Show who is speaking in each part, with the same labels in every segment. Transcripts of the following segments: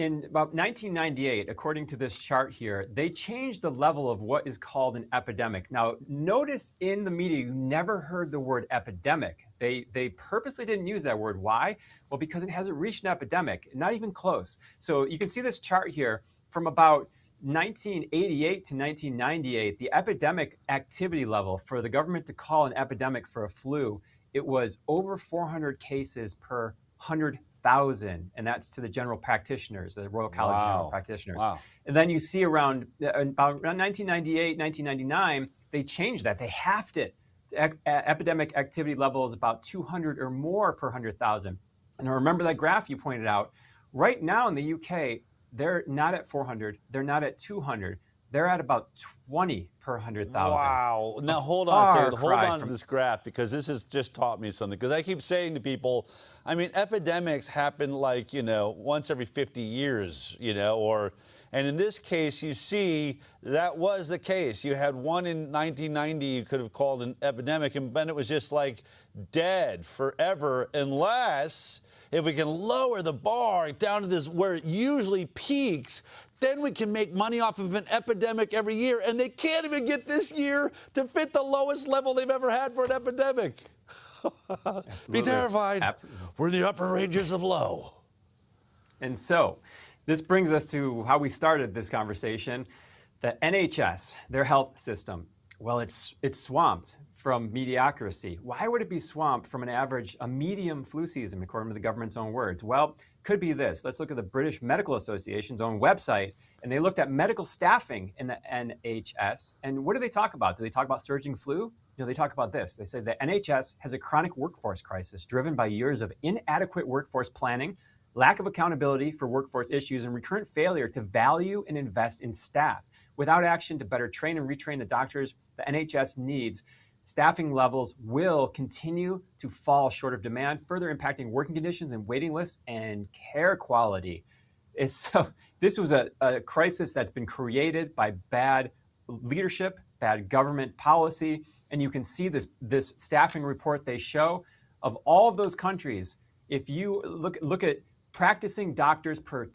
Speaker 1: In about 1998, according to this chart here, they changed the level of what is called an epidemic. Now, notice in the media, you never heard the word epidemic. They purposely didn't use that word. Why? Well, because it hasn't reached an epidemic, not even close. So you can see this chart here from about 1988 to 1998, the epidemic activity level for the government to call an epidemic for a flu, it was over 400 cases per 100,000, and that's to the general practitioners, the Royal College of General
Speaker 2: Wow.
Speaker 1: Practitioners.
Speaker 2: Wow.
Speaker 1: And then you see around 1998, 1999, they changed that. They halved it. Epidemic activity level is about 200 or more per 100,000. And remember that graph you pointed out. Right now in the UK, they're not at 400. They're not at 200. They're at about 20 per 100,000.
Speaker 2: Wow. Now, hold on a
Speaker 1: Far
Speaker 2: second. Hold
Speaker 1: cry
Speaker 2: on to
Speaker 1: from
Speaker 2: this graph, because this has just taught me something. Because I keep saying to people, I mean, epidemics happen like, once every 50 years, and in this case, you see that was the case. You had one in 1990 you could have called an epidemic, and then it was just like dead forever, unless if we can lower the bar down to this where it usually peaks, then we can make money off of an epidemic every year. And they can't even get this year to fit the lowest level they've ever had for an epidemic. Be terrified.
Speaker 1: Absolutely.
Speaker 2: We're in the upper ranges of low.
Speaker 1: And so this brings us to how we started this conversation. The NHS, their health system, well, it's swamped from mediocrity. Why would it be swamped from a medium flu season, according to the government's own words? Well, could be this. Let's look at the British Medical Association's own website, and they looked at medical staffing in the NHS. And what do they talk about? Do they talk about surging flu? No, they talk about this. They say the NHS has a chronic workforce crisis driven by years of inadequate workforce planning, lack of accountability for workforce issues, and recurrent failure to value and invest in staff. Without action to better train and retrain the doctors the NHS needs, staffing levels will continue to fall short of demand, further impacting working conditions and waiting lists and care quality. This was a crisis that's been created by bad leadership, bad government policy, and you can see this staffing report they show of all of those countries. If you look at practicing doctors per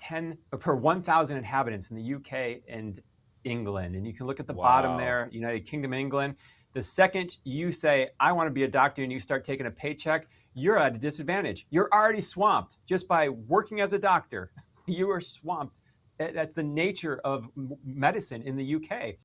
Speaker 1: 1,000 inhabitants in the UK and England, and you can look at the bottom there, United Kingdom and England. The second you say, I want to be a doctor, and you start taking a paycheck, you're at a disadvantage. You're already swamped just by working as a doctor. You are swamped. That's the nature of medicine in the UK.